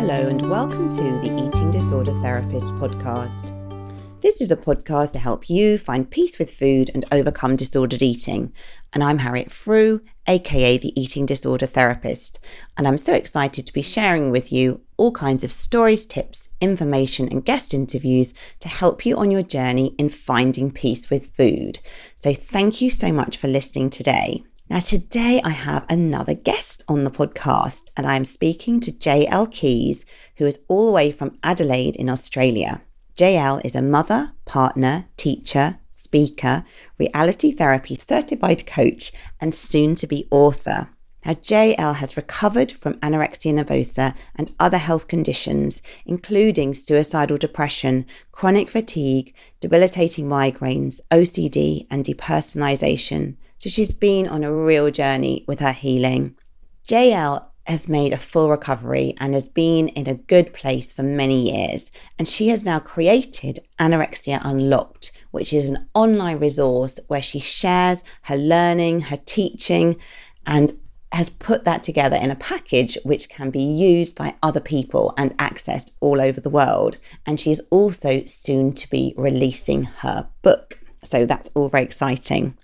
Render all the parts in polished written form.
Hello and welcome to the Eating Disorder Therapist podcast. This is a podcast to help you find peace with food and overcome disordered eating. And I'm Harriet Frew, aka the Eating Disorder Therapist. And I'm so excited to be sharing with you all kinds of stories, tips, information and guest interviews to help you on your journey in finding peace with food. So thank you so much for listening today. Now, today I have another guest on the podcast, and I'm speaking to J.L.Keez, who is all the way from Adelaide in Australia. J.L. is a mother, partner, teacher, speaker, reality therapy certified coach, and soon-to-be author. Now, J.L. has recovered from anorexia nervosa and other health conditions, including suicidal depression, chronic fatigue, debilitating migraines, OCD, and depersonalisation. So she's been on a real journey with her healing. J.L. has made a full recovery and has been in a good place for many years. And she has now created Anorexia Unlocked, which is an online resource where she shares her learning, her teaching, and has put that together in a package which can be used by other people and accessed all over the world. And she's also soon to be releasing her book. So that's all very exciting.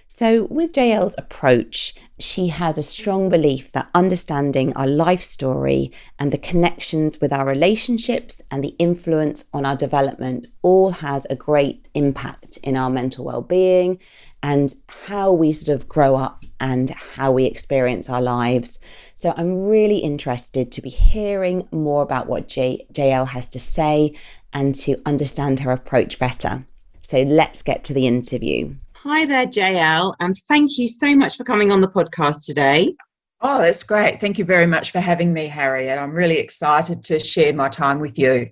So with JL's approach, she has a strong belief that understanding our life story and the connections with our relationships and the influence on our development all has a great impact in our mental well-being and how we sort of grow up and how we experience our lives. So I'm really interested to be hearing more about what JL has to say and to understand her approach better. So let's get to the interview. Hi there, JL, and thank you so much for coming on the podcast today. Oh, that's great. Thank you very much for having me, Harriet. I'm really excited to share my time with you.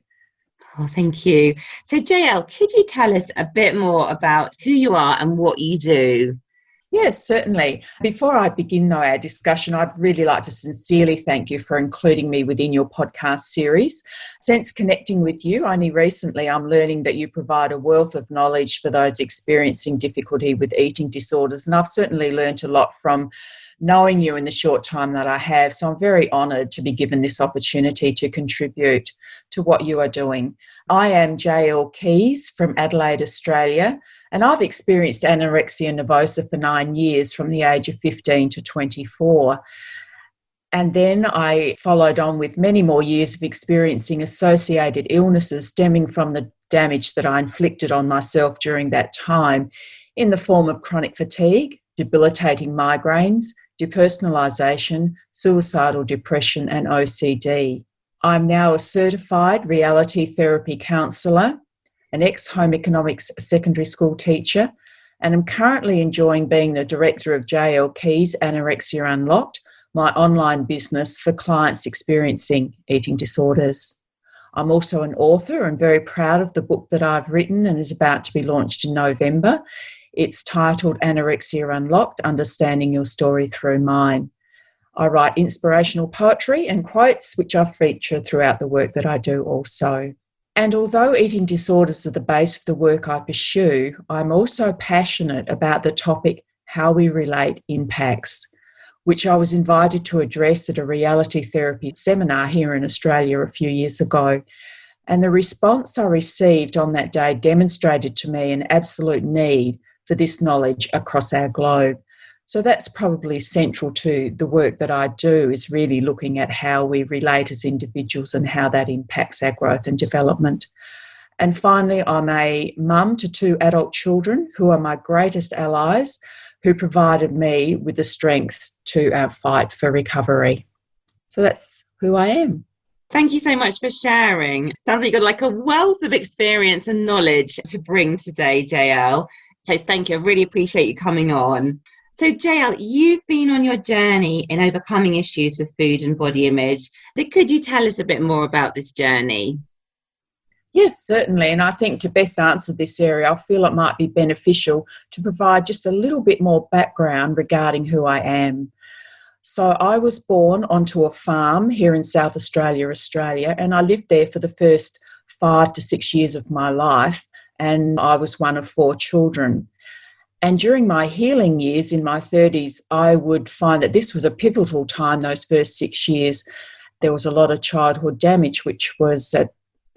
Oh, thank you. So, JL, could you tell us a bit more about who you are and what you do? Yes, certainly. Before I begin, though, our discussion, I'd really like to sincerely thank you for including me within your podcast series. Since connecting with you only recently, I'm learning that you provide a wealth of knowledge for those experiencing difficulty with eating disorders, and I've certainly learned a lot from knowing you in the short time that I have. So I'm very honoured to be given this opportunity to contribute to what you are doing. I am J.L.Keez from Adelaide, Australia. And I've experienced anorexia nervosa for 9 years from the age of 15 to 24. And then I followed on with many more years of experiencing associated illnesses stemming from the damage that I inflicted on myself during that time in the form of chronic fatigue, debilitating migraines, depersonalisation, suicidal depression, and OCD. I'm now a certified reality therapy counsellor, an ex-home economics secondary school teacher, and I'm currently enjoying being the director of J.L.Keez Anorexia Unlocked, my online business for clients experiencing eating disorders. I'm also an author and very proud of the book that I've written and is about to be launched in November. It's titled Anorexia Unlocked, Understanding Your Story Through Mine. I write inspirational poetry and quotes, which I feature throughout the work that I do also. And although eating disorders are the base of the work I pursue, I'm also passionate about the topic how we relate impacts, which I was invited to address at a reality therapy seminar here in Australia a few years ago. And the response I received on that day demonstrated to me an absolute need for this knowledge across our globe. So that's probably central to the work that I do, is really looking at how we relate as individuals and how that impacts our growth and development. And finally, I'm a mum to 2 adult children who are my greatest allies, who provided me with the strength to fight for recovery. So that's who I am. Thank you so much for sharing. Sounds like you've got like a wealth of experience and knowledge to bring today, JL. So thank you. I really appreciate you coming on. So JL, you've been on your journey in overcoming issues with food and body image. So could you tell us a bit more about this journey? Yes, certainly. And I think to best answer this area, I feel it might be beneficial to provide just a little bit more background regarding who I am. So I was born onto a farm here in South Australia, and I lived there for the first 5 to 6 years of my life, and I was one of 4 children. And during my healing years in my 30s, I would find that this was a pivotal time, those first 6 years, There was a lot of childhood damage which was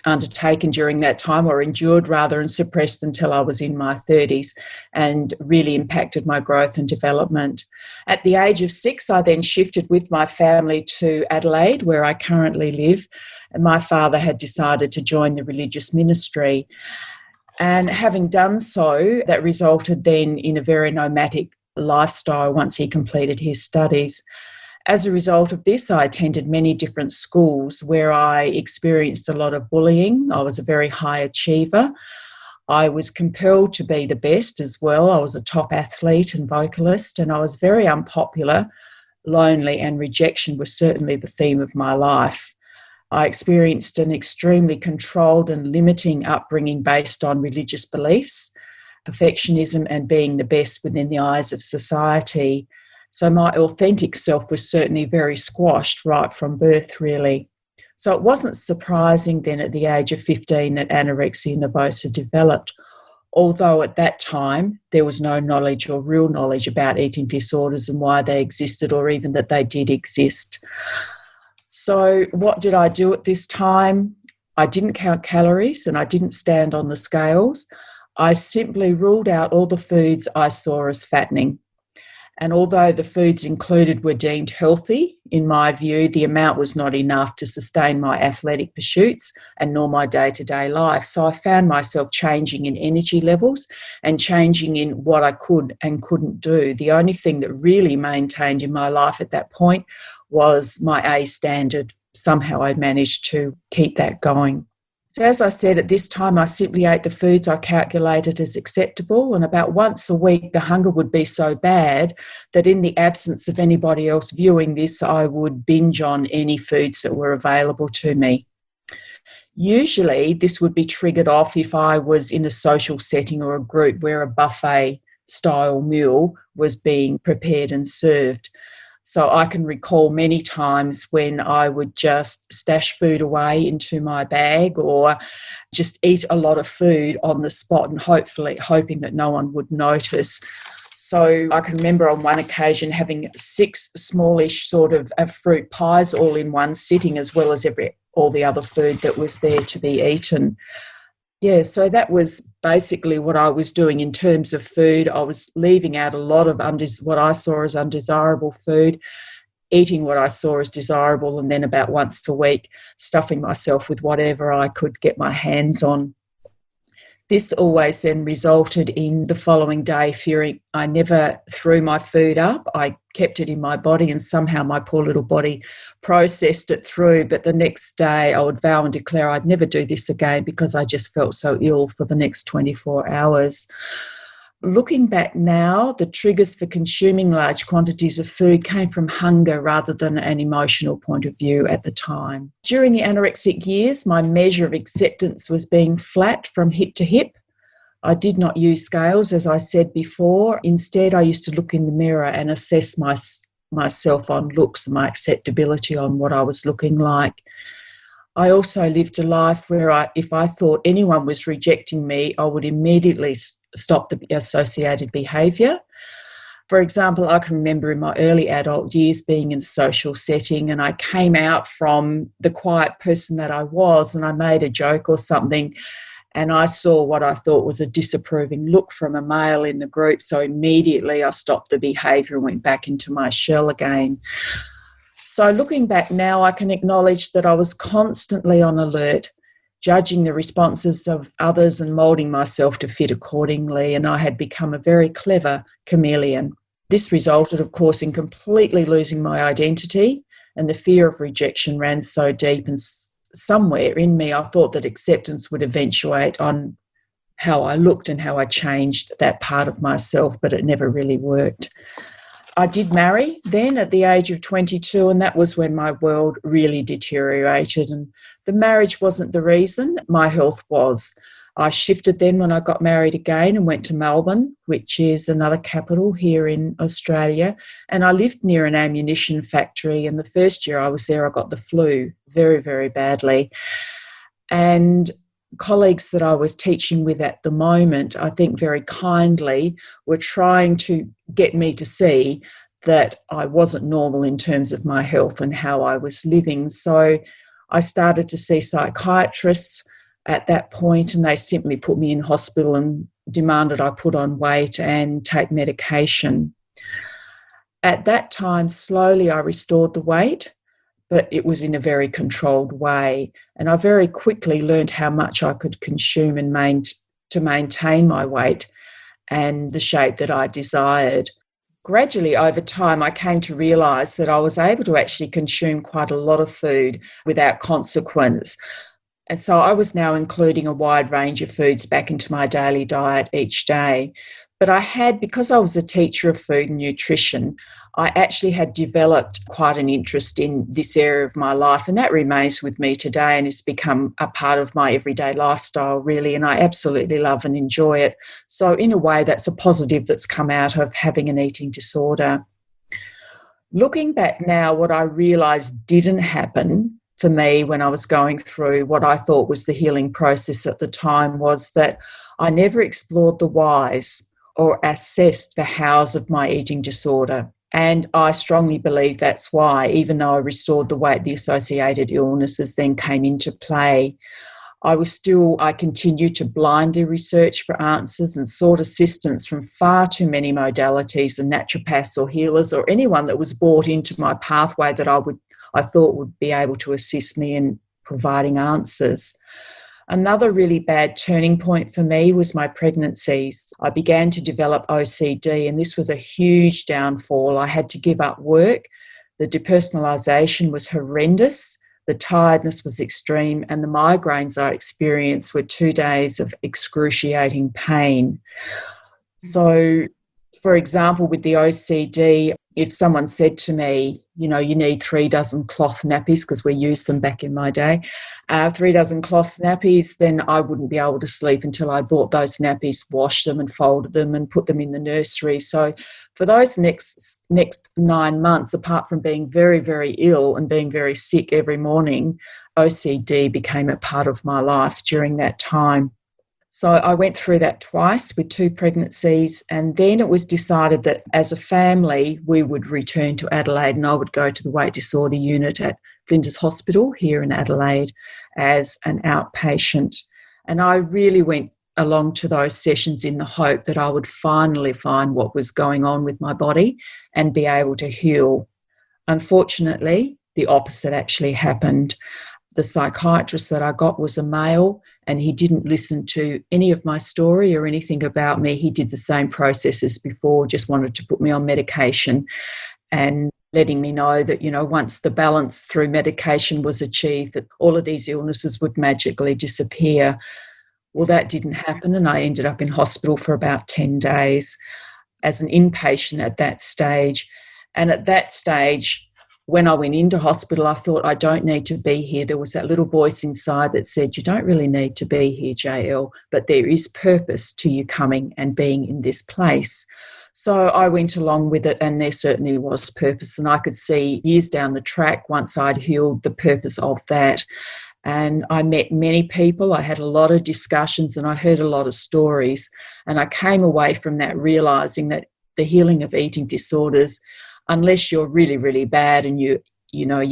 undertaken during that time, or endured rather, and suppressed until I was in my 30s, and really impacted my growth and development. At the age of 6, I then shifted with my family to Adelaide, where I currently live. And my father had decided to join the religious ministry. And having done so, that resulted then in a very nomadic lifestyle once he completed his studies. As a result of this, I attended many different schools where I experienced a lot of bullying. I was a very high achiever. I was compelled to be the best as well. I was a top athlete and vocalist, and I was very unpopular, lonely, and rejection was certainly the theme of my life. I experienced an extremely controlled and limiting upbringing based on religious beliefs, perfectionism, and being the best within the eyes of society. So my authentic self was certainly very squashed right from birth, really. So it wasn't surprising then at the age of 15 that anorexia nervosa developed, although at that time there was no knowledge or real knowledge about eating disorders and why they existed, or even that they did exist. So what did I do at this time? I didn't count calories and I didn't stand on the scales. I simply ruled out all the foods I saw as fattening. And although the foods included were deemed healthy, in my view, the amount was not enough to sustain my athletic pursuits and nor my day-to-day life. So I found myself changing in energy levels and changing in what I could and couldn't do. The only thing that really maintained in my life at that point was my A standard. Somehow I managed to keep that going. So as I said, at this time, I simply ate the foods I calculated as acceptable, and about once a week, the hunger would be so bad that in the absence of anybody else viewing this, I would binge on any foods that were available to me. Usually, this would be triggered off if I was in a social setting or a group where a buffet-style meal was being prepared and served. So I can recall many times when I would just stash food away into my bag or just eat a lot of food on the spot and hoping that no one would notice. So I can remember on one occasion having 6 smallish sort of fruit pies all in one sitting, as well as all the other food that was there to be eaten. Yeah, so that was basically what I was doing in terms of food. I was leaving out a lot of what I saw as undesirable food, eating what I saw as desirable, and then about once a week stuffing myself with whatever I could get my hands on. This always then resulted in the following day fearing I never threw my food up. I kept it in my body and somehow my poor little body processed it through. But the next day I would vow and declare I'd never do this again because I just felt so ill for the next 24 hours. Looking back now, the triggers for consuming large quantities of food came from hunger rather than an emotional point of view at the time. During the anorexic years, my measure of acceptance was being flat from hip to hip. I did not use scales, as I said before. Instead, I used to look in the mirror and assess myself on looks and my acceptability on what I was looking like. I also lived a life where if I thought anyone was rejecting me, I would immediately stop the associated behaviour. For example, I can remember in my early adult years being in a social setting and I came out from the quiet person that I was and I made a joke or something and I saw what I thought was a disapproving look from a male in the group. So immediately I stopped the behaviour and went back into my shell again. So looking back now, I can acknowledge that I was constantly on alert, judging the responses of others and moulding myself to fit accordingly, and I had become a very clever chameleon. This resulted, of course, in completely losing my identity, and the fear of rejection ran so deep, and somewhere in me I thought that acceptance would eventuate on how I looked and how I changed that part of myself, but it never really worked. I did marry then at the age of 22, and that was when my world really deteriorated. And the marriage wasn't the reason, my health was. I shifted then when I got married again and went to Melbourne, which is another capital here in Australia. And I lived near an ammunition factory. And the first year I was there, I got the flu very, very badly. And colleagues that I was teaching with at the moment, I think very kindly, were trying to get me to see that I wasn't normal in terms of my health and how I was living. So I started to see psychiatrists at that point, and they simply put me in hospital and demanded I put on weight and take medication. At that time, slowly I restored the weight, but it was in a very controlled way. And I very quickly learned how much I could consume and to maintain my weight and the shape that I desired. Gradually, over time, I came to realise that I was able to actually consume quite a lot of food without consequence. And so I was now including a wide range of foods back into my daily diet each day. But because I was a teacher of food and nutrition, I actually had developed quite an interest in this area of my life, and that remains with me today and has become a part of my everyday lifestyle, really, and I absolutely love and enjoy it. So in a way, that's a positive that's come out of having an eating disorder. Looking back now, what I realised didn't happen for me when I was going through what I thought was the healing process at the time was that I never explored the whys or assessed the hows of my eating disorder. And I strongly believe that's why, even though I restored the weight, the associated illnesses then came into play. I continued to blindly research for answers and sought assistance from far too many modalities and naturopaths or healers or anyone that was brought into my pathway that I thought would be able to assist me in providing answers. Another really bad turning point for me was my pregnancies. I began to develop OCD, and this was a huge downfall. I had to give up work. The depersonalisation was horrendous. The tiredness was extreme, and the migraines I experienced were 2 days of excruciating pain. So, for example, with the OCD, if someone said to me, you need 3 dozen cloth nappies, because we used them back in my day, 3 dozen cloth nappies, then I wouldn't be able to sleep until I bought those nappies, washed them and folded them and put them in the nursery. So for those next 9 months, apart from being very, very ill and being very sick every morning, OCD became a part of my life during that time. So I went through that twice with 2 pregnancies, and then it was decided that as a family we would return to Adelaide, and I would go to the weight disorder unit at Flinders Hospital here in Adelaide as an outpatient. And I really went along to those sessions in the hope that I would finally find what was going on with my body and be able to heal. Unfortunately, the opposite actually happened. The psychiatrist that I got was a male, and he didn't listen to any of my story or anything about me. He did the same process as before, just wanted to put me on medication and letting me know that, once the balance through medication was achieved, that all of these illnesses would magically disappear. Well, that didn't happen, and I ended up in hospital for about 10 days as an inpatient at that stage. And at that stage, when I went into hospital, I thought, I don't need to be here. There was that little voice inside that said, you don't really need to be here, JL, but there is purpose to you coming and being in this place. So I went along with it, and there certainly was purpose. And I could see years down the track, once I'd healed, the purpose of that. And I met many people. I had a lot of discussions, and I heard a lot of stories. And I came away from that realising that the healing of eating disorders, unless you're really, really bad and you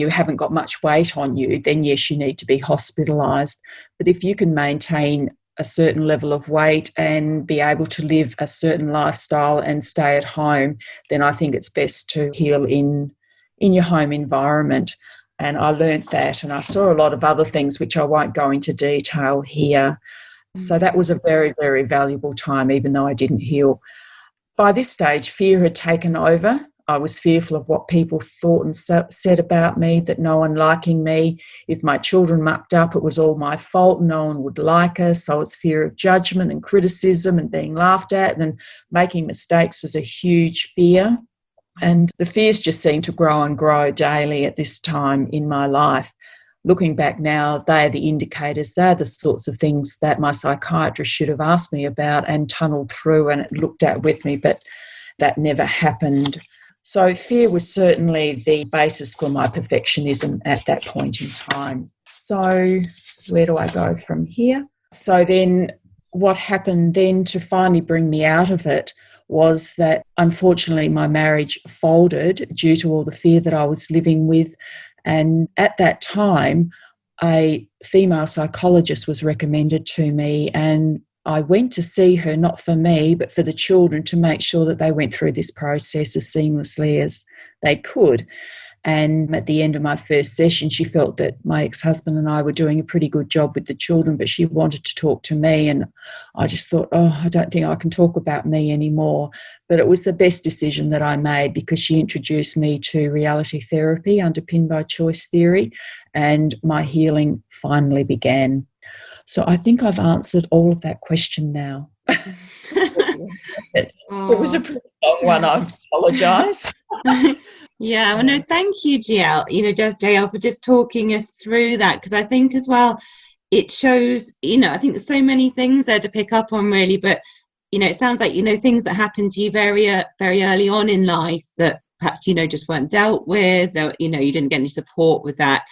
haven't got much weight on you, then yes, you need to be hospitalised. But if you can maintain a certain level of weight and be able to live a certain lifestyle and stay at home, then I think it's best to heal in your home environment. And I learnt that, and I saw a lot of other things which I won't go into detail here. So that was a very, very valuable time, even though I didn't heal. By this stage, fear had taken over. I was fearful of what people thought and said about me, that no one liking me. If my children mucked up, it was all my fault. No one would like us. So it was fear of judgment and criticism and being laughed at, and making mistakes was a huge fear. And the fears just seemed to grow and grow daily at this time in my life. Looking back now, they are the indicators. They're the sorts of things that my psychiatrist should have asked me about and tunneled through and looked at with me, but that never happened. So fear was certainly the basis for my perfectionism at that point in time. So where do I go from here? So then what happened then to finally bring me out of it was that unfortunately my marriage folded due to all the fear that I was living with. And at that time, a female psychologist was recommended to me, and I went to see her, not for me, but for the children, to make sure that they went through this process as seamlessly as they could. And at the end of my first session, she felt that my ex-husband and I were doing a pretty good job with the children, but she wanted to talk to me. And I just thought, I don't think I can talk about me anymore. But it was the best decision that I made, because she introduced me to reality therapy underpinned by choice theory, and my healing finally began. So I think I've answered all of that question now. It was a pretty long one, I apologise. Yeah, well, no, thank you, JL. Just JL, for just talking us through that, because I think as well, it shows, I think there's so many things there to pick up on, really, but, it sounds like, things that happened to you very, very early on in life that perhaps, just weren't dealt with, or, you didn't get any support with that.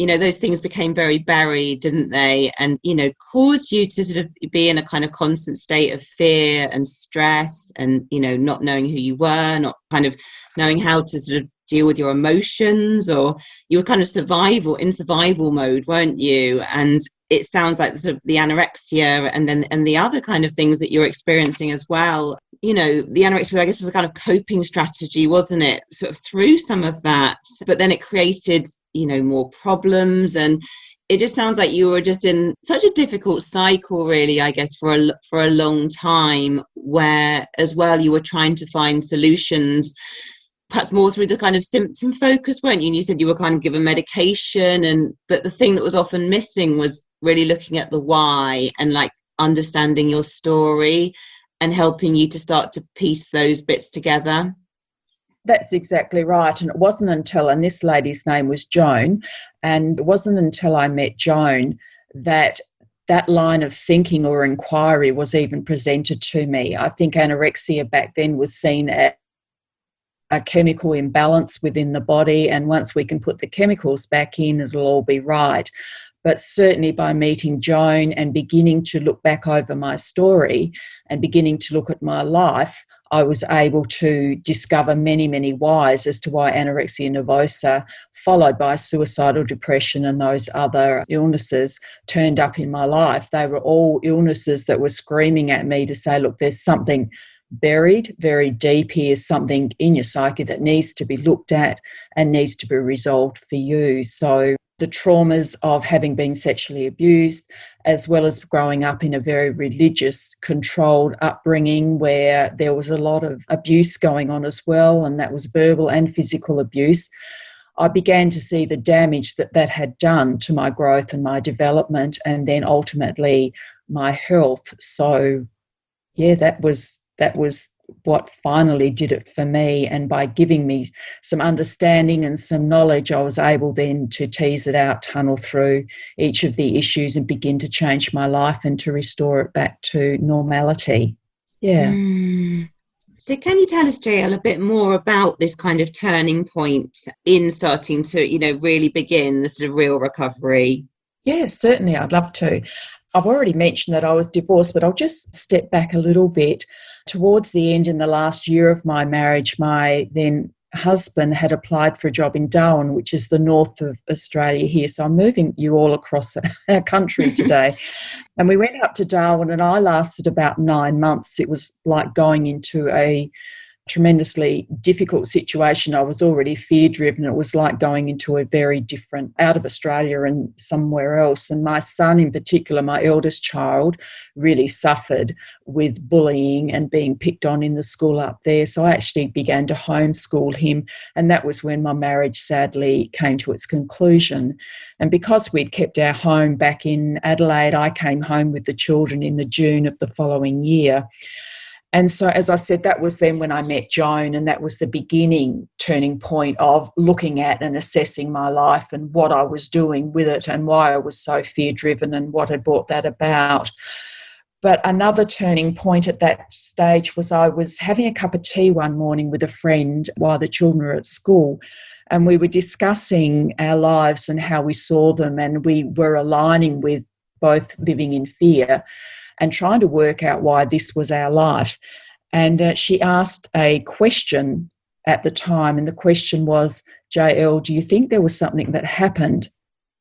Those things became very buried, didn't they? And, caused you to sort of be in a kind of constant state of fear and stress and, not knowing who you were, not kind of knowing how to sort of deal with your emotions, or you were kind of in survival mode, weren't you? And it sounds like sort of the anorexia and the other kind of things that you're experiencing as well. The anorexia, I guess, was a kind of coping strategy, wasn't it? Sort of through some of that, but then it created, more problems, and it just sounds like you were just in such a difficult cycle, really, I guess, for a long time, where as well you were trying to find solutions, perhaps more through the kind of symptom focus, weren't you? And you said you were kind of given medication, but the thing that was often missing was really looking at the why and like understanding your story and helping you to start to piece those bits together. That's exactly right. And it wasn't until, and this lady's name was Joan, and it wasn't until I met Joan that line of thinking or inquiry was even presented to me. I think anorexia back then was seen as a chemical imbalance within the body, and once we can put the chemicals back in, it'll all be right. But certainly by meeting Joan and beginning to look back over my story and beginning to look at my life, I was able to discover many, many whys as to why anorexia nervosa, followed by suicidal depression and those other illnesses, turned up in my life. They were all illnesses that were screaming at me to say, look, there's something buried very deep here, something in your psyche that needs to be looked at and needs to be resolved for you. So the traumas of having been sexually abused, as well as growing up in a very religious, controlled upbringing where there was a lot of abuse going on as well, and that was verbal and physical abuse, I began to see the damage that had done to my growth and my development, and then ultimately my health. So, yeah, that was what finally did it for me. And by giving me some understanding and some knowledge, I was able then to tease it out, tunnel through each of the issues and begin to change my life and to restore it back to normality. Yeah. So can you tell us, JL, a bit more about this kind of turning point in starting to, really begin the sort of real recovery? Yes, certainly. I'd love to. I've already mentioned that I was divorced, but I'll just step back a little bit. Towards the end, in the last year of my marriage, my then husband had applied for a job in Darwin, which is the north of Australia here. So I'm moving you all across our country today. And we went up to Darwin, and I lasted about 9 months. It was like going into a tremendously difficult situation. I was already fear-driven. It was like going into a very different, out of Australia and somewhere else. And my son in particular, my eldest child, really suffered with bullying and being picked on in the school up there. So I actually began to homeschool him. And that was when my marriage sadly came to its conclusion. And because we'd kept our home back in Adelaide, I came home with the children in the June of the following year. And so, as I said, that was then when I met Joan, and that was the beginning turning point of looking at and assessing my life and what I was doing with it and why I was so fear-driven and what had brought that about. But another turning point at that stage was I was having a cup of tea one morning with a friend while the children were at school, and we were discussing our lives and how we saw them, and we were aligning with both living in fear and trying to work out why this was our life. And she asked a question at the time, and the question was, JL, do you think there was something that happened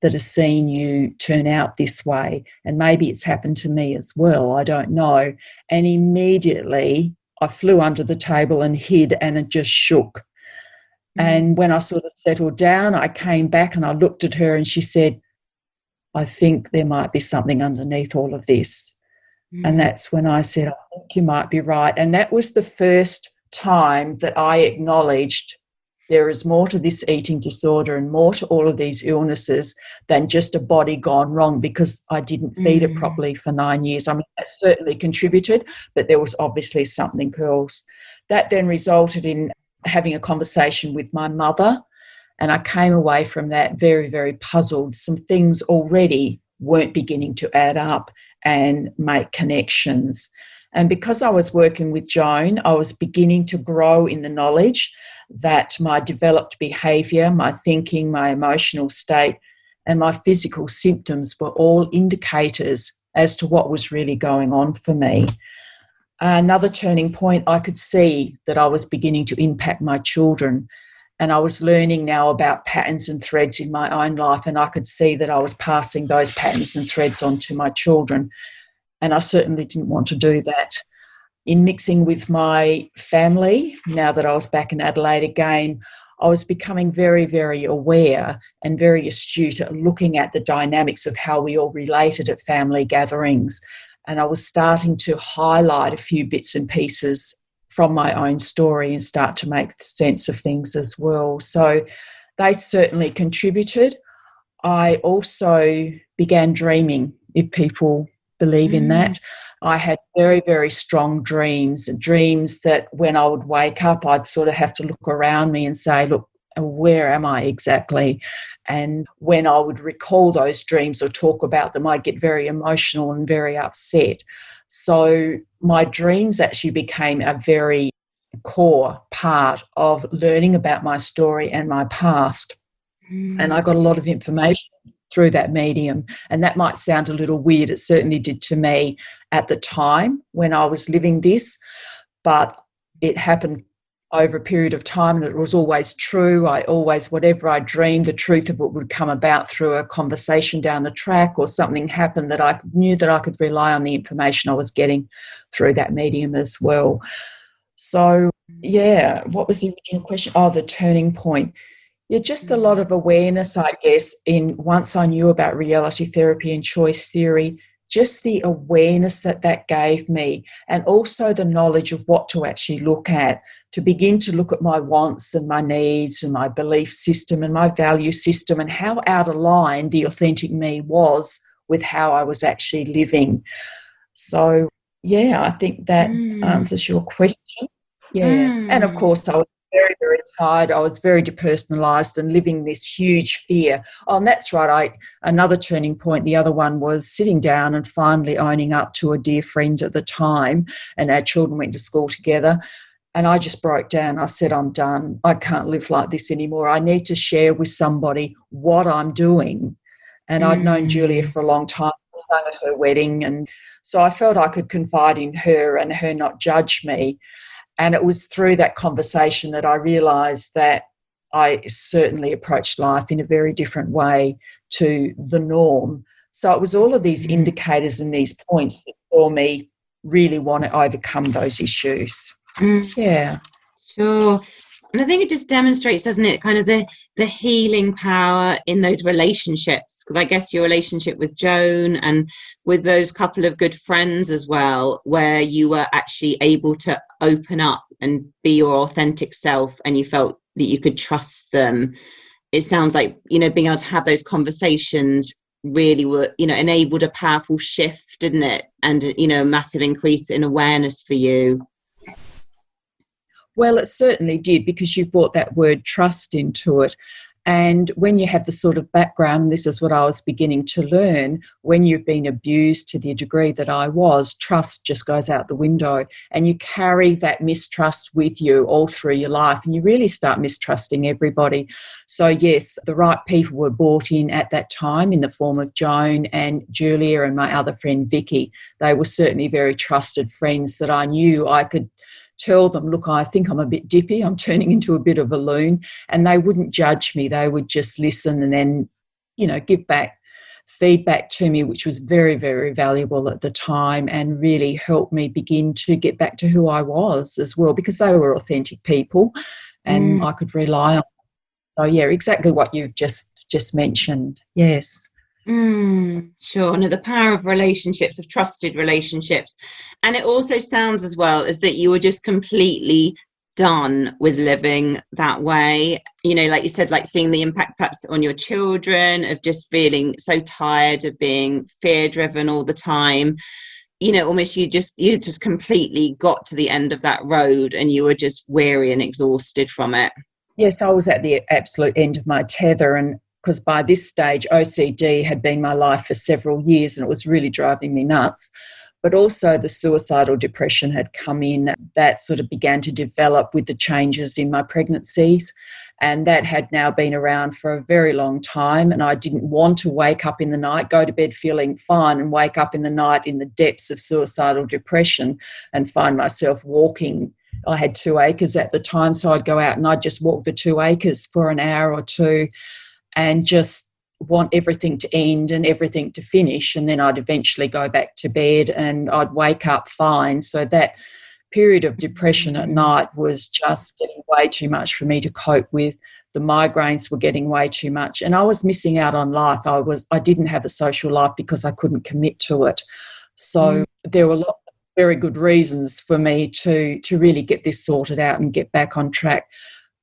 that has seen you turn out this way? And maybe it's happened to me as well, I don't know. And immediately I flew under the table and hid, and it just shook. And when I sort of settled down, I came back and I looked at her and she said, I think there might be something underneath all of this. And that's when I said, I think you might be right. And that was the first time that I acknowledged there is more to this eating disorder and more to all of these illnesses than just a body gone wrong, because I didn't feed it properly for 9 years. I mean, that certainly contributed, but there was obviously something else. That then resulted in having a conversation with my mother, and I came away from that very, very puzzled. Some things already weren't beginning to add up and make connections. And because I was working with Joan, I was beginning to grow in the knowledge that my developed behaviour, my thinking, my emotional state, and my physical symptoms were all indicators as to what was really going on for me. Another turning point, I could see that I was beginning to impact my children, and I was learning now about patterns and threads in my own life, and I could see that I was passing those patterns and threads on to my children, and I certainly didn't want to do that. In mixing with my family, now that I was back in Adelaide again, I was becoming very, very aware and very astute at looking at the dynamics of how we all related at family gatherings. And I was starting to highlight a few bits and pieces from my own story and start to make sense of things as well. So they certainly contributed. I also began dreaming, if people believe in that. I had very, very strong dreams that when I would wake up, I'd sort of have to look around me and say, look, where am I exactly? And when I would recall those dreams or talk about them, I'd get very emotional and very upset. So my dreams actually became a very core part of learning about my story and my past. And I got a lot of information through that medium. And that might sound a little weird. It certainly did to me at the time when I was living this, but it happened over a period of time, and it was always true. Whatever I dreamed, the truth of it would come about through a conversation down the track, or something happened that I knew that I could rely on the information I was getting through that medium as well. So, yeah, what was the original question? Oh, the turning point. Yeah, just a lot of awareness, I guess, once I knew about reality therapy and choice theory, just the awareness that gave me, and also the knowledge of what to actually look at, to begin to look at my wants and my needs and my belief system and my value system, and how out of line the authentic me was with how I was actually living. So, yeah, I think that answers your question. Yeah. And of course, I was very, very tired. I was very depersonalised and living this huge fear. Oh, and that's right. Another turning point, the other one was sitting down and finally owning up to a dear friend at the time, and our children went to school together. And I just broke down. I said, I'm done. I can't live like this anymore. I need to share with somebody what I'm doing. And I'd known Julia for a long time. I sang at her wedding. And so I felt I could confide in her and her not judge me. And it was through that conversation that I realised that I certainly approached life in a very different way to the norm. So it was all of these indicators and these points that saw me really want to overcome those issues. Yeah. Sure. And I think it just demonstrates, doesn't it, kind of the healing power in those relationships. Because I guess your relationship with Joan and with those couple of good friends as well, where you were actually able to open up and be your authentic self, and you felt that you could trust them. It sounds like, being able to have those conversations really were, enabled a powerful shift, didn't it? And, a massive increase in awareness for you. Well, it certainly did, because you brought that word trust into it. And when you have the sort of background, this is what I was beginning to learn, when you've been abused to the degree that I was, trust just goes out the window, and you carry that mistrust with you all through your life, and you really start mistrusting everybody. So yes, the right people were brought in at that time in the form of Joan and Julia and my other friend Vicky. They were certainly very trusted friends that I knew I could tell them, look, I think I'm a bit dippy, I'm turning into a bit of a loon, and they wouldn't judge me. They would just listen and then, give back feedback to me, which was very, very valuable at the time and really helped me begin to get back to who I was as well, because they were authentic people and I could rely on. So, yeah, exactly what you've just mentioned. Yes. Sure. No, the power of relationships, of trusted relationships. And it also sounds as well as that you were just completely done with living that way, like you said, like seeing the impact perhaps on your children, of just feeling so tired of being fear driven all the time, almost you just completely got to the end of that road and you were just weary and exhausted from it. Yes, I was at the absolute end of my tether, and because by this stage OCD had been my life for several years and it was really driving me nuts. But also the suicidal depression had come in. That sort of began to develop with the changes in my pregnancies. And that had now been around for a very long time. And I didn't want to wake up in the night, go to bed feeling fine, and wake up in the night in the depths of suicidal depression and find myself walking. I had 2 acres at the time, so I'd go out and I'd just walk the 2 acres for an hour or two and just want everything to end and everything to finish, and then I'd eventually go back to bed and I'd wake up fine. So that period of depression at night was just getting way too much for me to cope with. The migraines were getting way too much and I was missing out on life. I didn't have a social life because I couldn't commit to it. So there were lots of very good reasons for me to really get this sorted out and get back on track.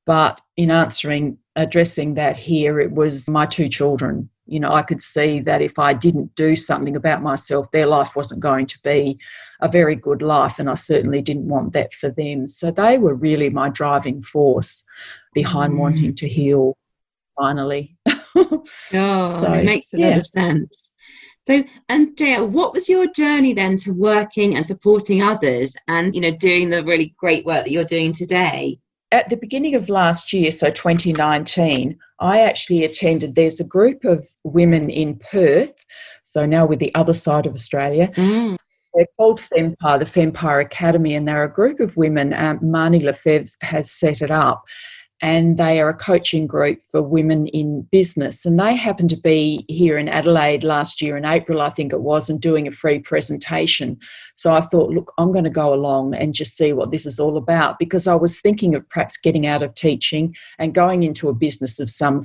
But in addressing that here, it was my 2 children. I could see that if I didn't do something about myself, their life wasn't going to be a very good life, and I certainly didn't want that for them. So they were really my driving force behind wanting to heal finally. It makes a lot of sense. So, and J.L., what was your journey then to working and supporting others and, doing the really great work that you're doing today? At the beginning of last year, so 2019, I actually attended, there's a group of women in Perth, so now we're the other side of Australia. They're called FEMPIRE, the FEMPIRE Academy, and they're a group of women. Marnie Lefebvre has set it up, and they are a coaching group for women in business. And they happened to be here in Adelaide last year in April, I think it was, and doing a free presentation. So I thought, look, I'm going to go along and just see what this is all about, because I was thinking of perhaps getting out of teaching and going into a business of some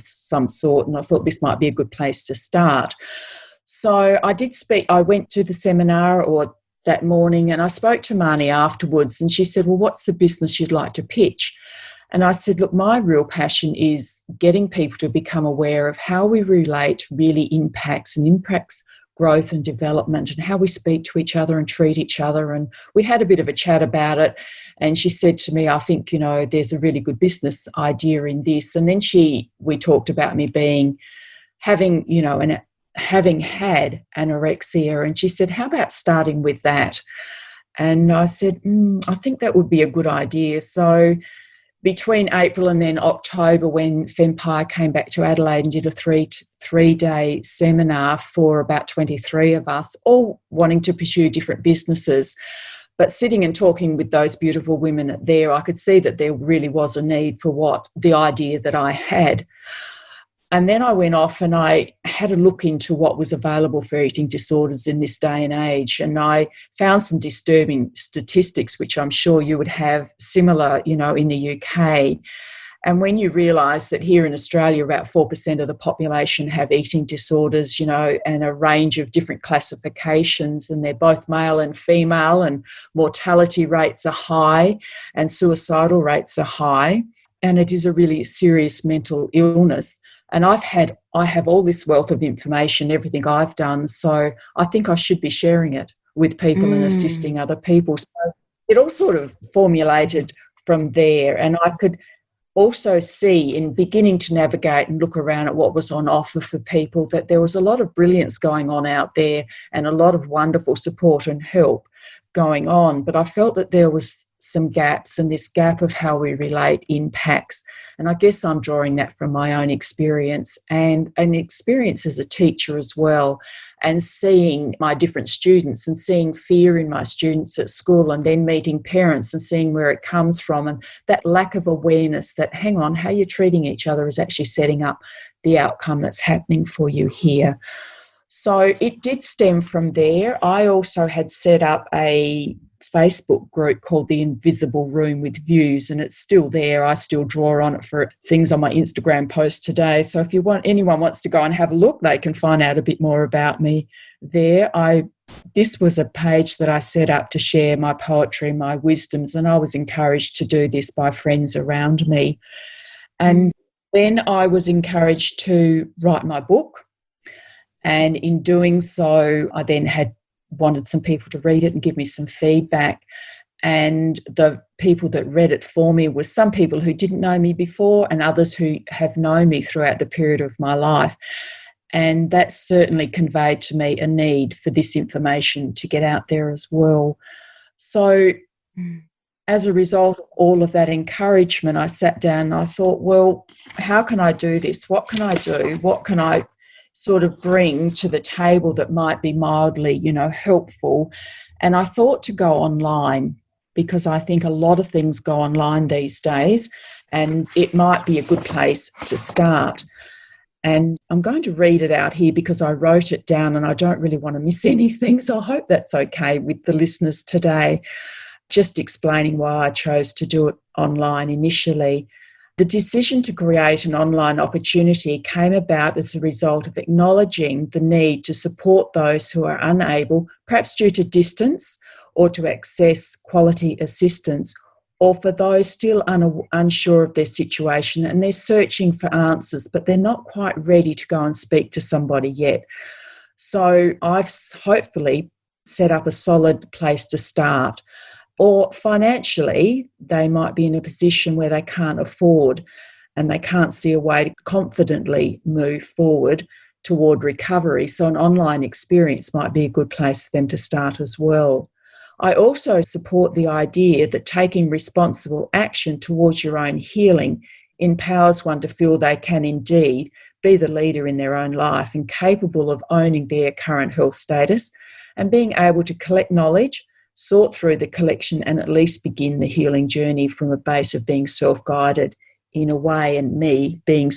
sort, and I thought this might be a good place to start. So I did speak. I went to the seminar that morning and I spoke to Marnie afterwards, and she said, well, what's the business you'd like to pitch? And I said, look, my real passion is getting people to become aware of how we relate really impacts growth and development, and how we speak to each other and treat each other. And we had a bit of a chat about it. And she said to me, I think, there's a really good business idea in this. And then we talked about me having had anorexia. And she said, how about starting with that? And I said, I think that would be a good idea. So between April and then October, when FEMPIRE came back to Adelaide and did a three-day seminar for about 23 of us, all wanting to pursue different businesses. But sitting and talking with those beautiful women there, I could see that there really was a need for the idea that I had. And then I went off and I had a look into what was available for eating disorders in this day and age. And I found some disturbing statistics, which I'm sure you would have similar, in the UK. And when you realise that here in Australia, about 4% of the population have eating disorders, and a range of different classifications, and they're both male and female, and mortality rates are high and suicidal rates are high. And it is a really serious mental illness. And I have all this wealth of information, everything I've done, so I think I should be sharing it with people and assisting other people. So it all sort of formulated from there. And I could also see, in beginning to navigate and look around at what was on offer for people, that there was a lot of brilliance going on out there and a lot of wonderful support and help going on. But I felt that there was some gaps, and this gap of how we relate impacts. And I guess I'm drawing that from my own experience and an experience as a teacher as well. and seeing my different students and seeing fear in my students at school, and then meeting parents and seeing where it comes from, and that lack of awareness that, hang on, how you're treating each other is actually setting up the outcome that's happening for you here. So it did stem from there. I also had set up a Facebook group called The Invisible Room with Views, and it's still there. I still draw on it for things on my Instagram post today. So if anyone wants to go and have a look, they can find out a bit more about me there. This was a page that I set up to share my poetry, my wisdoms, and I was encouraged to do this by friends around me. And then I was encouraged to write my book. And in doing so, I then wanted some people to read it and give me some feedback. And the people that read it for me were some people who didn't know me before and others who have known me throughout the period of my life. And that certainly conveyed to me a need for this information to get out there as well. So as a result of all of that encouragement, I sat down and I thought, well, how can I do this? What can I do? What can I sort of bring to the table that might be mildly, helpful? And I thought to go online, because I think a lot of things go online these days, and it might be a good place to start. And I'm going to read it out here because I wrote it down and I don't really want to miss anything. So I hope that's okay with the listeners today. Just explaining why I chose to do it online initially. The decision to create an online opportunity came about as a result of acknowledging the need to support those who are unable, perhaps due to distance, or to access quality assistance, or for those still unsure of their situation and they're searching for answers, but they're not quite ready to go and speak to somebody yet. So I've hopefully set up a solid place to start. Or financially, they might be in a position where they can't afford and they can't see a way to confidently move forward toward recovery. So an online experience might be a good place for them to start as well. I also support the idea that taking responsible action towards your own healing empowers one to feel they can indeed be the leader in their own life and capable of owning their current health status and being able to collect knowledge, sort through the collection, and at least begin the healing journey from a base of being self-guided in a way, and me being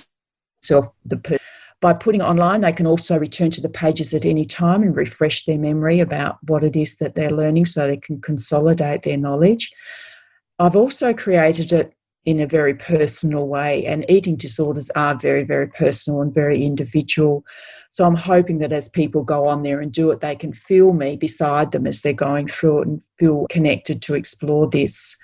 by putting it online, they can also return to the pages at any time and refresh their memory about what it is that they're learning so they can consolidate their knowledge. I've also created it in a very personal way, and eating disorders are very, very personal and very individual. So I'm hoping that as people go on there and do it, they can feel me beside them as they're going through it and feel connected to explore this.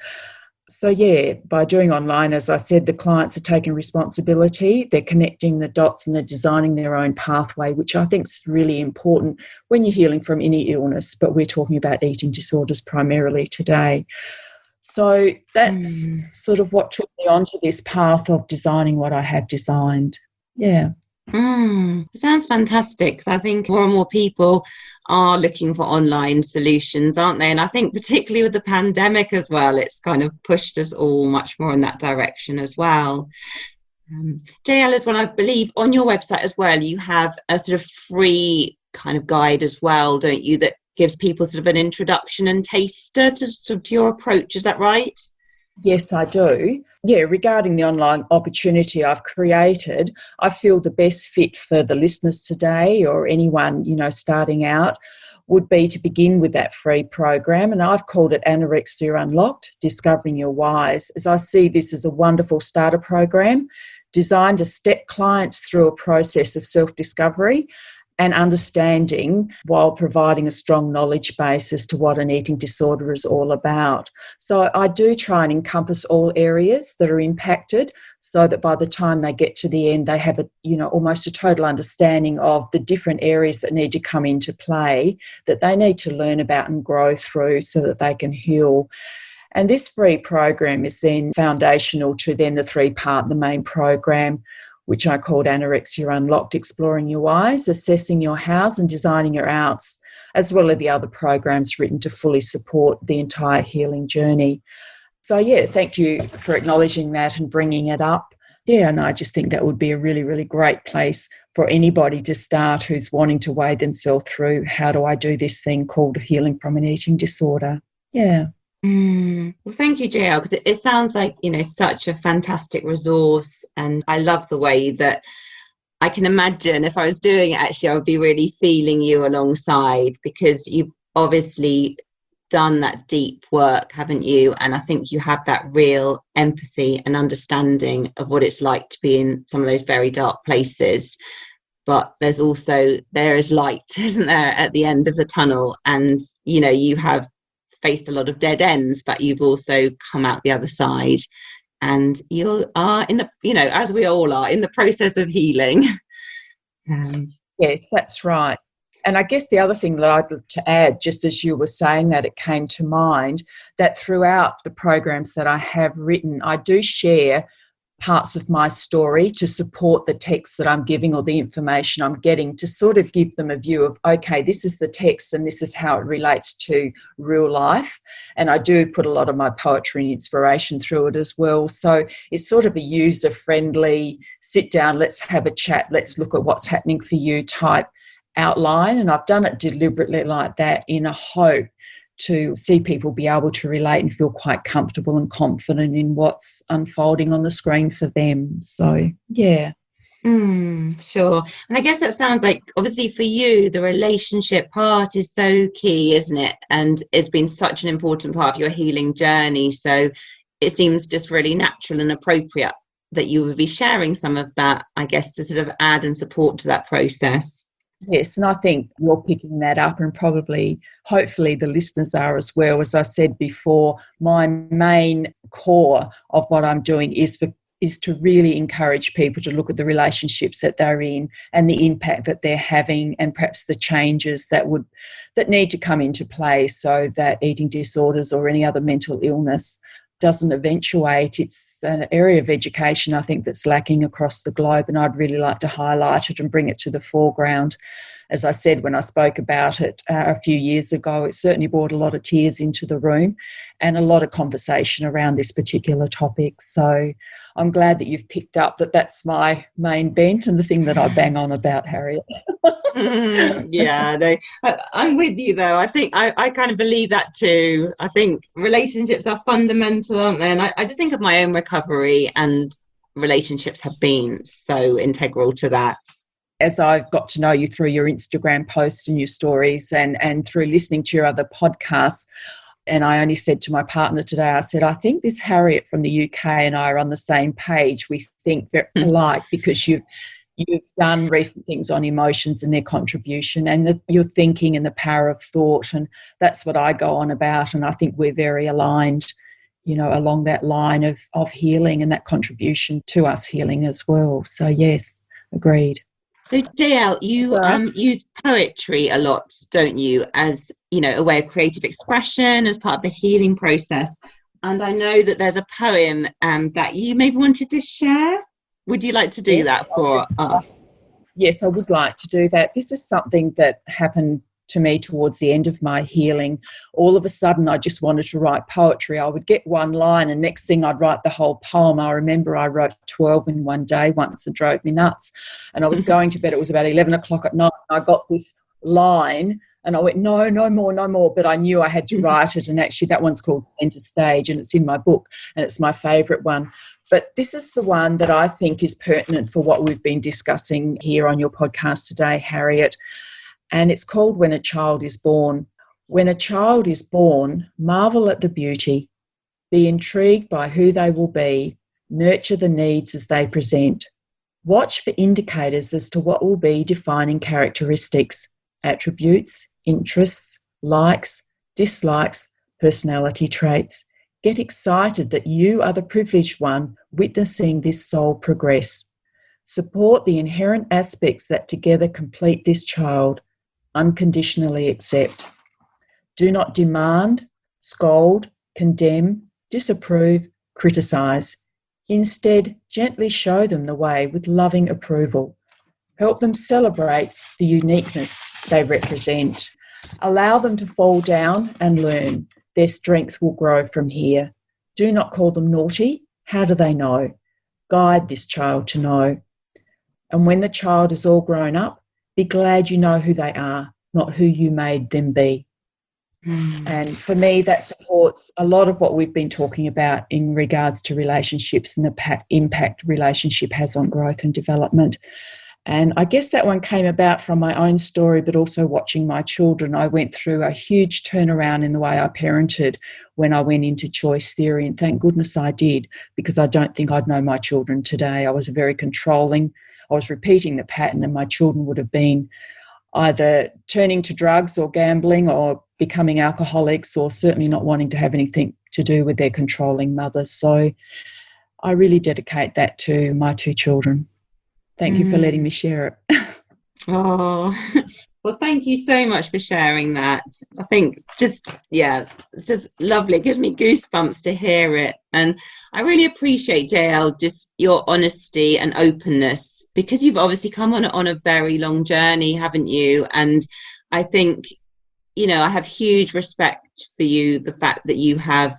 So yeah, by doing online, as I said, the clients are taking responsibility, they're connecting the dots and they're designing their own pathway, which I think is really important when you're healing from any illness, but we're talking about eating disorders primarily today. So that's sort of what took me onto this path of designing what I have designed. Yeah. It sounds fantastic. I think more and more people are looking for online solutions, aren't they? And I think particularly with the pandemic as well, it's kind of pushed us all much more in that direction as well. JL, as well, I believe on your website as well, you have a sort of free kind of guide as well, don't you, that gives people sort of an introduction and taster to your approach. Is that right? Yes, I do. Yeah, regarding the online opportunity I've created, I feel the best fit for the listeners today or anyone, starting out would be to begin with that free program. And I've called it Anorexia Unlocked, Discovering Your Whys, as I see this as a wonderful starter program designed to step clients through a process of self-discovery and understanding while providing a strong knowledge base as to what an eating disorder is all about. So I do try and encompass all areas that are impacted so that by the time they get to the end, they have almost a total understanding of the different areas that need to come into play that they need to learn about and grow through so that they can heal. And this free program is then foundational to then the main program, which I called Anorexia Unlocked, Exploring Your Whys, Assessing Your Hows and Designing Your Outs, as well as the other programs written to fully support the entire healing journey. So, yeah, thank you for acknowledging that and bringing it up. Yeah, and I just think that would be a really, really great place for anybody to start who's wanting to wade themselves through, how do I do this thing called healing from an eating disorder? Yeah. Well, thank you, JL, because it sounds like, such a fantastic resource. And I love the way that I can imagine if I was doing it, actually, I would be really feeling you alongside, because you've obviously done that deep work, haven't you? And I think you have that real empathy and understanding of what it's like to be in some of those very dark places. But there is light, isn't there, at the end of the tunnel? And, you have faced a lot of dead ends, but you've also come out the other side, and you are in the, as we all are, in the process of healing. Yes, that's right. And I guess the other thing that I'd like to add, just as you were saying that, it came to mind that throughout the programs that I have written, I do share parts of my story to support the text that I'm giving or the information I'm getting, to sort of give them a view of, okay, this is the text and this is how it relates to real life. And I do put a lot of my poetry and inspiration through it as well. So it's sort of a user-friendly, sit down, let's have a chat, let's look at what's happening for you type outline. And I've done it deliberately like that in a hope to see people be able to relate and feel quite comfortable and confident in what's unfolding on the screen for them. So, yeah. Sure. And I guess that sounds like, obviously for you, the relationship part is so key, isn't it? And it's been such an important part of your healing journey. So it seems just really natural and appropriate that you would be sharing some of that, I guess, to sort of add and support to that process. Yes, and I think you're picking that up, and probably, hopefully, the listeners are as well. As I said before, my main core of what I'm doing is to really encourage people to look at the relationships that they're in and the impact that they're having, and perhaps the changes that need to come into play so that eating disorders or any other mental illness doesn't eventuate. It's an area of education, I think, that's lacking across the globe, and I'd really like to highlight it and bring it to the foreground. As I said, when I spoke about it a few years ago, it certainly brought a lot of tears into the room and a lot of conversation around this particular topic. So I'm glad that you've picked up that that's my main bent and the thing that I bang on about, Harriet. Yeah, no, I'm with you though. I think I kind of believe that too. I think relationships are fundamental, aren't they? And I just think of my own recovery, and relationships have been so integral to that. As I've got to know you through your Instagram posts and your stories and through listening to your other podcasts, and I only said to my partner today, I said, I think this Harriet from the UK and I are on the same page. We think very alike, because you've done recent things on emotions and their contribution, and your thinking and the power of thought, and that's what I go on about. And I think we're very aligned, along that line of healing and that contribution to us healing as well. So yes, agreed. So JL, you use poetry a lot, don't you, as a way of creative expression, as part of the healing process. And I know that there's a poem that you maybe wanted to share. Would you like to do that for us? Yes, I would like to do that. This is something that happened to me towards the end of my healing. All of a sudden, I just wanted to write poetry. I would get one line, and next thing I'd write the whole poem. I remember I wrote 12 in one day once. It drove me nuts. And I was going to bed. It was about 11 o'clock at night. I got this line, and I went, no more. But I knew I had to write it. And actually, that one's called Enter Stage, and it's in my book, and it's my favourite one. But this is the one that I think is pertinent for what we've been discussing here on your podcast today, Harriet. And it's called When a Child is Born. When a child is born, marvel at the beauty, be intrigued by who they will be, nurture the needs as they present. Watch for indicators as to what will be defining characteristics, attributes, interests, likes, dislikes, personality traits. Get excited that you are the privileged one witnessing this soul progress. Support the inherent aspects that together complete this child. Unconditionally accept. Do not demand, scold, condemn, disapprove, criticise. Instead, gently show them the way with loving approval. Help them celebrate the uniqueness they represent. Allow them to fall down and learn. Their strength will grow from here. Do not call them naughty. How do they know? Guide this child to know. And when the child is all grown up, be glad you know who they are, not who you made them be. And for me, that supports a lot of what we've been talking about in regards to relationships and the impact relationship has on growth and development. And I guess that one came about from my own story, but also watching my children. I went through a huge turnaround in the way I parented when I went into choice theory. And thank goodness I did, because I don't think I'd know my children today. I was very controlling. I was repeating the pattern, and my children would have been either turning to drugs or gambling or becoming alcoholics, or certainly not wanting to have anything to do with their controlling mothers. So I really dedicate that to my two children. Thank you for letting me share it. Oh, well, thank you so much for sharing that. I think it's just lovely. It gives me goosebumps to hear it. And I really appreciate, JL, just your honesty and openness, because you've obviously come on a very long journey, haven't you? And I think, I have huge respect for you, the fact that you have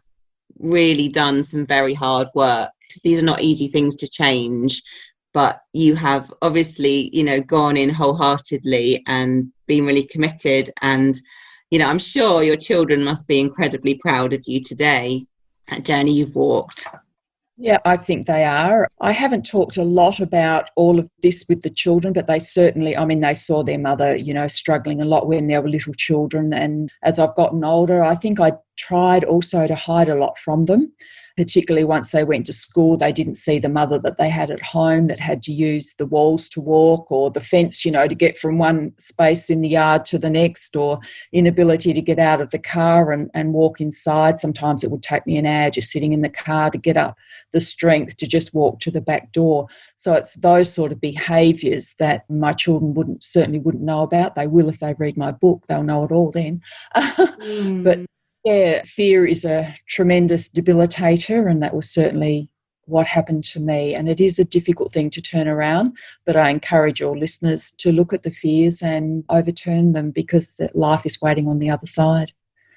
really done some very hard work, because these are not easy things to change. But you have obviously, gone in wholeheartedly and been really committed. And, I'm sure your children must be incredibly proud of you today, that journey you've walked. Yeah, I think they are. I haven't talked a lot about all of this with the children, but they certainly, they saw their mother, struggling a lot when they were little children. And as I've gotten older, I think I tried also to hide a lot from them. Particularly once they went to school, they didn't see the mother that they had at home that had to use the walls to walk, or the fence, to get from one space in the yard to the next, or inability to get out of the car and walk inside. Sometimes it would take me an hour just sitting in the car to get up the strength to just walk to the back door. So it's those sort of behaviours that my children certainly wouldn't know about. They will if they read my book. They'll know it all then. But yeah, fear is a tremendous debilitator, and that was certainly what happened to me. And it is a difficult thing to turn around, but I encourage all listeners to look at the fears and overturn them, because life is waiting on the other side.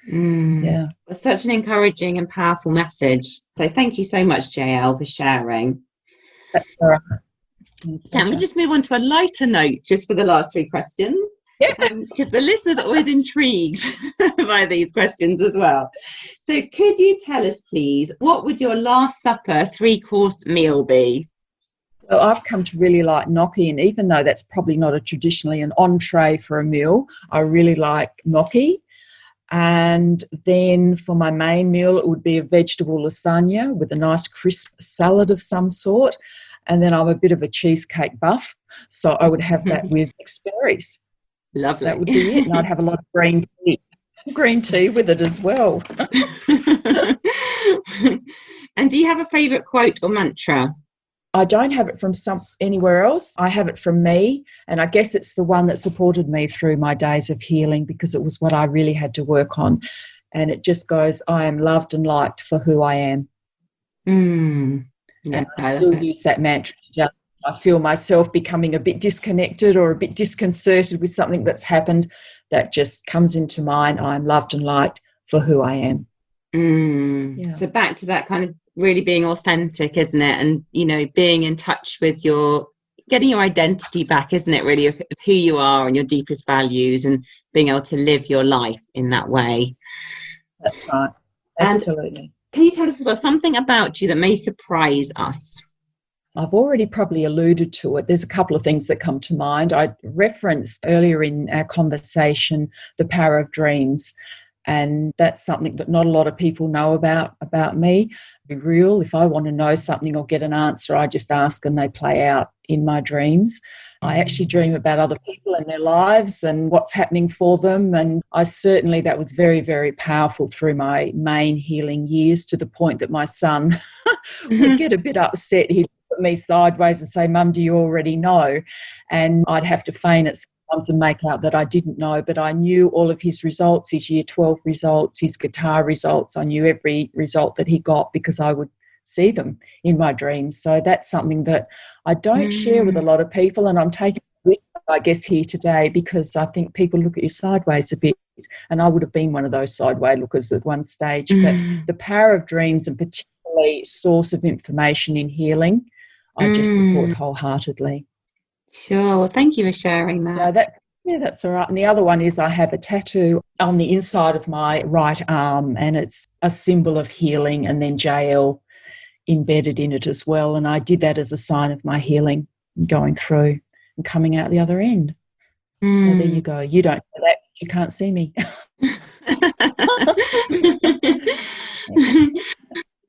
Yeah. It's such an encouraging and powerful message. So thank you so much, JL, for sharing. That's all right. So we just move on to a lighter note just for the last three questions. Because the listeners are always intrigued by these questions as well. So could you tell us, please, what would your last supper 3-course meal be? Well, I've come to really like gnocchi, and even though that's probably not traditionally an entree for a meal, I really like gnocchi. And then for my main meal, it would be a vegetable lasagna with a nice crisp salad of some sort. And then I'm a bit of a cheesecake buff, so I would have that with mixed berries. Lovely. That would be it. And I'd have a lot of green tea with it as well. And do you have a favourite quote or mantra? I don't have it from anywhere else. I have it from me, and I guess it's the one that supported me through my days of healing, because it was what I really had to work on. And it just goes, I am loved and liked for who I am. Yeah, and I still use that mantra. I feel myself becoming a bit disconnected or a bit disconcerted with something that's happened, that just comes into mind. I'm loved and liked for who I am. Yeah. So back to that kind of really being authentic, isn't it? And, being in touch with getting your identity back, isn't it, really, of who you are and your deepest values, and being able to live your life in that way. That's right. Absolutely. And can you tell us about something about you that may surprise us? I've already probably alluded to it. There's a couple of things that come to mind. I referenced earlier in our conversation the power of dreams, and that's something that not a lot of people know about me. Be real. If I want to know something or get an answer, I just ask and they play out in my dreams. I actually dream about other people and their lives and what's happening for them. And that was very, very powerful through my main healing years, to the point that my son would get a bit upset. He'd put me sideways and say, "Mum, do you already know?" And I'd have to feign it sometimes and make out that I didn't know, but I knew all of his results, his year 12 results, his guitar results. I knew every result that he got because I would see them in my dreams. So that's something that I don't share with a lot of people, and I'm taking it, I guess, here today, because I think people look at you sideways a bit, and I would have been one of those sideways lookers at one stage. But the power of dreams, and particularly source of information in healing, I just support wholeheartedly. Sure. Well, thank you for sharing that. So that's all right. And the other one is I have a tattoo on the inside of my right arm, and it's a symbol of healing, and then JL embedded in it as well. And I did that as a sign of my healing, going through and coming out the other end. So there you go. You don't know that. You can't see me.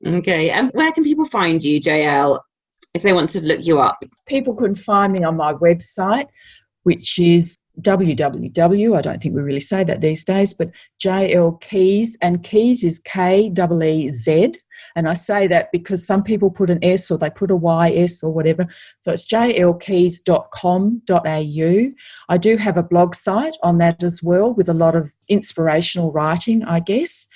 Okay. And where can people find you, JL, if they want to look you up? People can find me on my website, which is www, I don't think we really say that these days, but J.L.Keez, and Keys is K-E-E-Z. And I say that because some people put an S or they put a Y-S or whatever. So it's jlkeez.com.au. I do have a blog site on that as well with a lot of inspirational writing, I guess.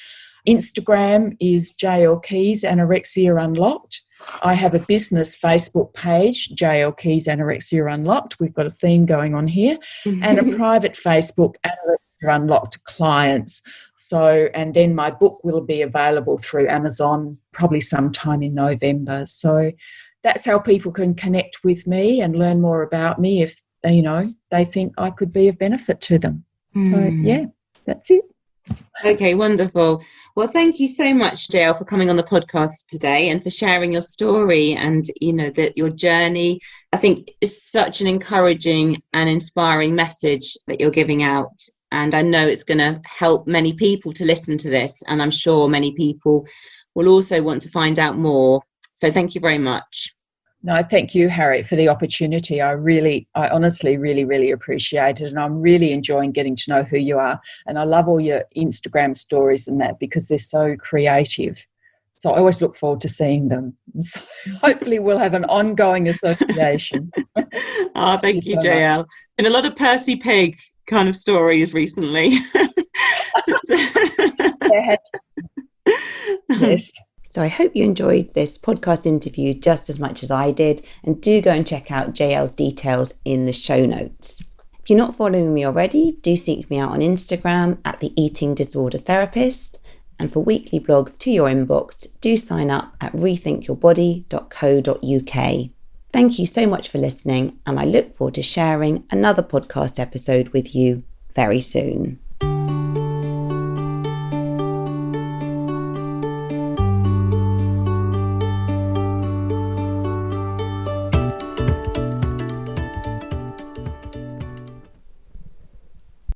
Instagram is J.L.Keez Anorexia Unlocked. I have a business Facebook page, J.L.Keez Anorexia Unlocked. We've got a theme going on here. And a private Facebook, Anorexia Unlocked Clients. So, and then my book will be available through Amazon probably sometime in November. So that's how people can connect with me and learn more about me if, they think I could be of benefit to them. So, yeah, that's it. Okay, wonderful. Well, thank you so much, JL, for coming on the podcast today and for sharing your story and, that your journey. I think is such an encouraging and inspiring message that you're giving out. And I know it's going to help many people to listen to this. And I'm sure many people will also want to find out more. So thank you very much. No, thank you, Harriet, for the opportunity. I honestly really, really appreciate it. And I'm really enjoying getting to know who you are. And I love all your Instagram stories and that because they're so creative. So I always look forward to seeing them. So hopefully we'll have an ongoing association. Oh, thank you, JL. Much. And a lot of Percy Pig kind of stories recently. Yes. So I hope you enjoyed this podcast interview just as much as I did, and do go and check out JL's details in the show notes. If you're not following me already, do seek me out on Instagram at the Eating Disorder Therapist, and for weekly blogs to your inbox, do sign up at rethinkyourbody.co.uk. Thank you so much for listening, and I look forward to sharing another podcast episode with you very soon.